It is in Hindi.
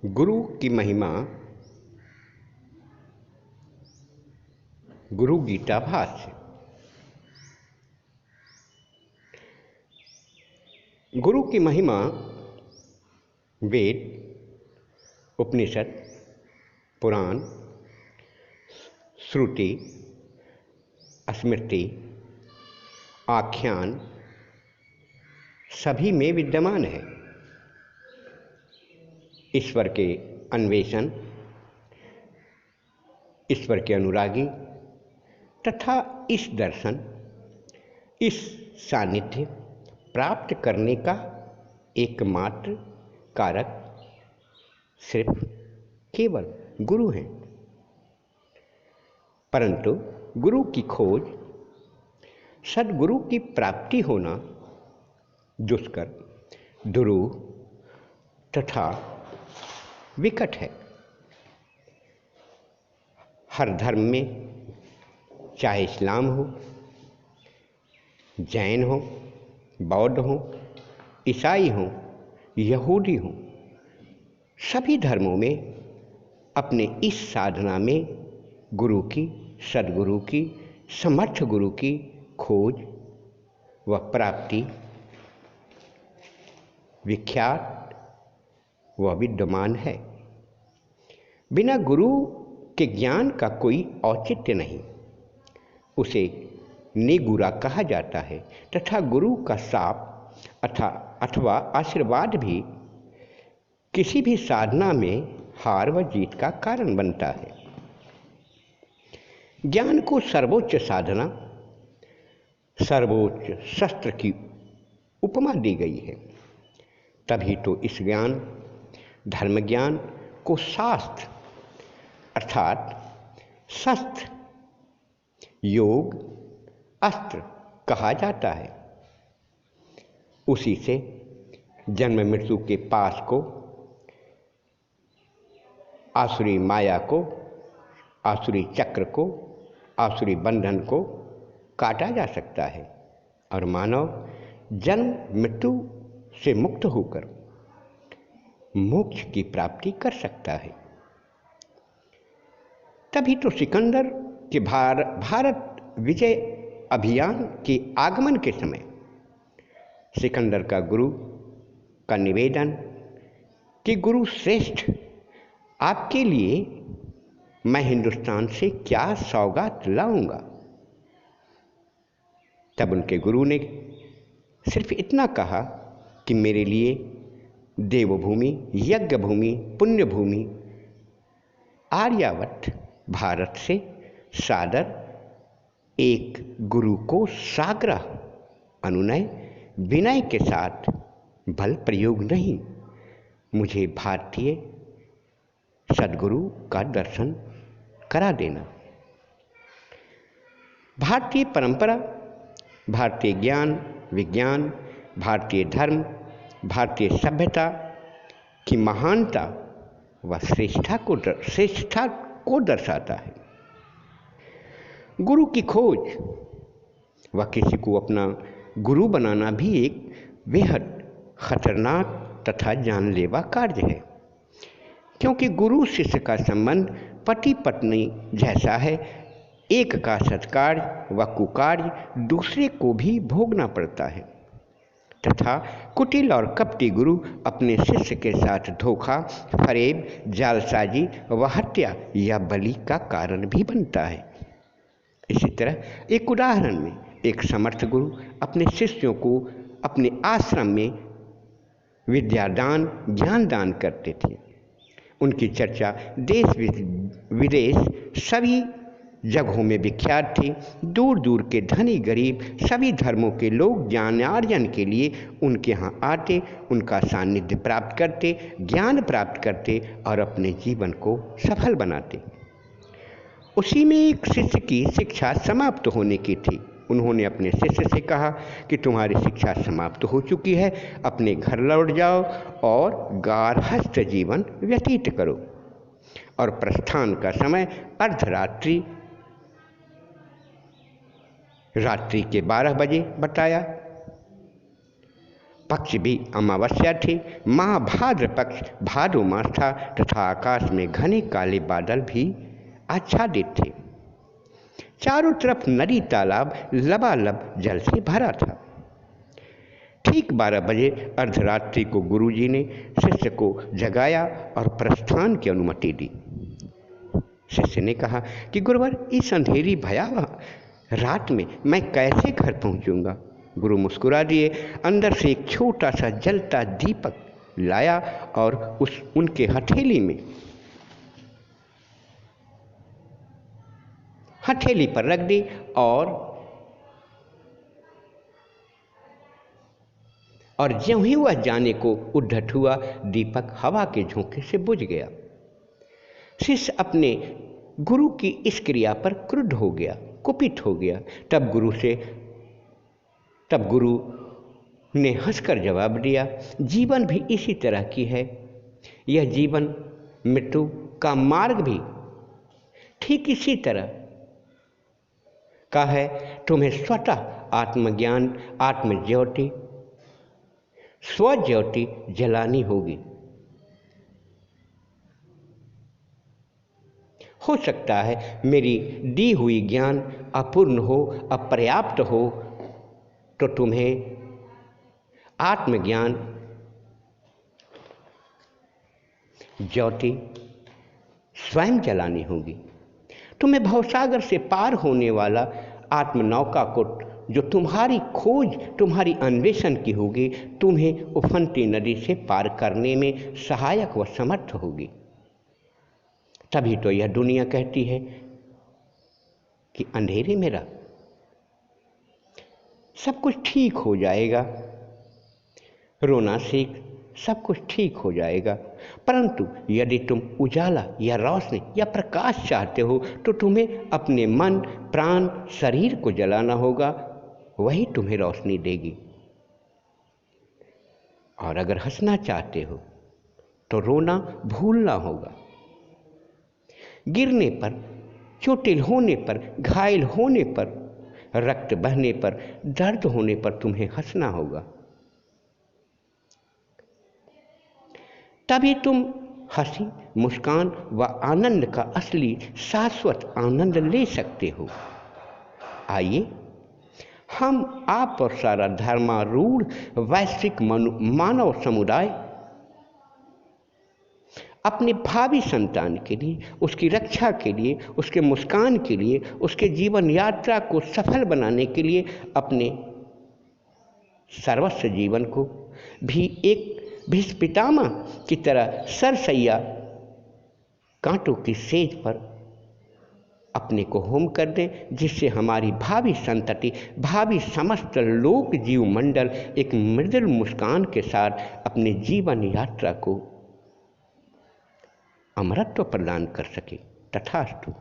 गुरु की महिमा। गुरु गीता भाष्य। गुरु की महिमा वेद, उपनिषद, पुराण, श्रुति, स्मृति, आख्यान सभी में विद्यमान है। ईश्वर के अन्वेषण, ईश्वर के अनुरागी तथा इस दर्शन, इस सानिध्य प्राप्त करने का एकमात्र कारक सिर्फ केवल गुरु हैं। परंतु गुरु की खोज, सद्गुरु की प्राप्ति होना दुष्कर, दुरूह तथा विकट है। हर धर्म में, चाहे इस्लाम हो, जैन हो, बौद्ध हो, ईसाई हो, यहूदी हो, सभी धर्मों में अपने इस साधना में गुरु की, सद्गुरु की, समर्थ गुरु की खोज व प्राप्ति विख्यात व विद्यमान है। बिना गुरु के ज्ञान का कोई औचित्य नहीं। उसे निगुरा कहा जाता है तथा गुरु का शाप अथवा आशीर्वाद भी किसी भी साधना में हार व जीत का कारण बनता है। ज्ञान को सर्वोच्च साधना, सर्वोच्च शस्त्र की उपमा दी गई है। तभी तो इस ज्ञान, धर्म ज्ञान को शास्त्र अर्थात शस्त्र, योग, अस्त्र कहा जाता है। उसी से जन्म मृत्यु के पास को, आसुरी माया को, आसुरी चक्र को, आसुरी बंधन को काटा जा सकता है और मानव जन्म मृत्यु से मुक्त होकर मोक्ष की प्राप्ति कर सकता है। तभी तो सिकंदर के भारत विजय अभियान के आगमन के समय सिकंदर का गुरु का निवेदन कि गुरु श्रेष्ठ, आपके लिए मैं हिंदुस्तान से क्या सौगात लाऊंगा। तब उनके गुरु ने सिर्फ इतना कहा कि मेरे लिए देवभूमि, यज्ञ भूमि, पुण्य भूमि आर्यावर्त भारत से सादर एक गुरु को साग्रह, अनुनय, विनय के साथ बल प्रयोग नहीं, मुझे भारतीय सद्गुरु का दर्शन करा देना। भारतीय परंपरा, भारतीय ज्ञान विज्ञान, भारतीय धर्म, भारतीय सभ्यता की महानता व श्रेष्ठता को दर्शाता है। गुरु की खोज व किसी को अपना गुरु बनाना भी एक बेहद खतरनाक तथा जानलेवा कार्य है, क्योंकि गुरु शिष्य का संबंध पति पत्नी जैसा है। एक का सत्कार्य व कुकार्य दूसरे को भी भोगना पड़ता है तथा कुटिल और कपटी गुरु अपने शिष्य के साथ धोखा, फरेब, जालसाजी व हत्या या बलि का कारण भी बनता है। इसी तरह एक उदाहरण में एक समर्थ गुरु अपने शिष्यों को अपने आश्रम में विद्यादान, ज्ञान दान करते थे। उनकी चर्चा देश विदेश सभी जगहों में विख्यात थी। दूर दूर के धनी गरीब सभी धर्मों के लोग ज्ञानार्जन के लिए उनके यहाँ आते, उनका सानिध्य प्राप्त करते, ज्ञान प्राप्त करते और अपने जीवन को सफल बनाते। उसी में एक शिष्य की शिक्षा समाप्त होने की थी। उन्होंने अपने शिष्य से कहा कि तुम्हारी शिक्षा समाप्त हो चुकी है, अपने घर लौट जाओ और गार्हस्थ जीवन व्यतीत करो। और प्रस्थान का समय अर्धरात्रि, रात्रि के 12 बजे बताया। पक्ष भी अमावस्या थे। महाभाद्र पक्ष भादो मास था तथा आकाश में घने काले बादल भी आच्छादित थे। चारों तरफ नदी तालाब लबालब जल से भरा था। ठीक 12 बजे अर्धरात्रि को गुरुजी ने शिष्य को जगाया और प्रस्थान की अनुमति दी। शिष्य ने कहा कि गुरुवर, इस अंधेरी भयावह रात में मैं कैसे घर पहुंचूंगा? गुरु मुस्कुरा दिए। अंदर से एक छोटा सा जलता दीपक लाया और उनके हथेली पर रख दी और ज्यों ही वह जाने को उद्धत हुआ, दीपक हवा के झोंके से बुझ गया। शिष्य अपने गुरु की इस क्रिया पर क्रुद्ध हो गया, कुपित हो गया। तब गुरु ने हंसकर जवाब दिया, जीवन भी इसी तरह की है। यह जीवन मृत्यु का मार्ग भी ठीक इसी तरह का है। तुम्हें स्वतः आत्मज्ञान, आत्मज्योति, स्वज्योति जलानी होगी। हो सकता है मेरी दी हुई ज्ञान अपूर्ण हो, अपर्याप्त हो, तो तुम्हें आत्मज्ञान ज्योति स्वयं जलानी होगी। तुम्हें भवसागर से पार होने वाला आत्मनौका को, जो तुम्हारी खोज, तुम्हारी अन्वेषण की होगी, तुम्हें उफनती नदी से पार करने में सहायक व समर्थ होगी। तभी तो यह दुनिया कहती है कि अंधेरे में रह, सब कुछ ठीक हो जाएगा, रोना सीख, सब कुछ ठीक हो जाएगा। परंतु यदि तुम उजाला या रोशनी या प्रकाश चाहते हो तो तुम्हें अपने मन, प्राण, शरीर को जलाना होगा, वही तुम्हें रोशनी देगी। और अगर हंसना चाहते हो तो रोना भूलना होगा। गिरने पर, चोटिल होने पर, घायल होने पर, रक्त बहने पर, दर्द होने पर तुम्हें हंसना होगा। तभी तुम हंसी, मुस्कान व आनंद का असली शाश्वत आनंद ले सकते हो। आइए हम, आप और सारा धर्मारूढ़ वैश्विक मानव समुदाय अपने भावी संतान के लिए, उसकी रक्षा के लिए, उसके मुस्कान के लिए, उसके जीवन यात्रा को सफल बनाने के लिए अपने सर्वस्व जीवन को भी एक भीष्म पितामह की तरह सरसैया कांटों की सेज पर अपने को होम कर दें, जिससे हमारी भावी संतति, भावी समस्त लोक जीव मंडल एक मृदुल मुस्कान के साथ अपने जीवन यात्रा को अमरत्व प्रदान कर सके। तथास्तु।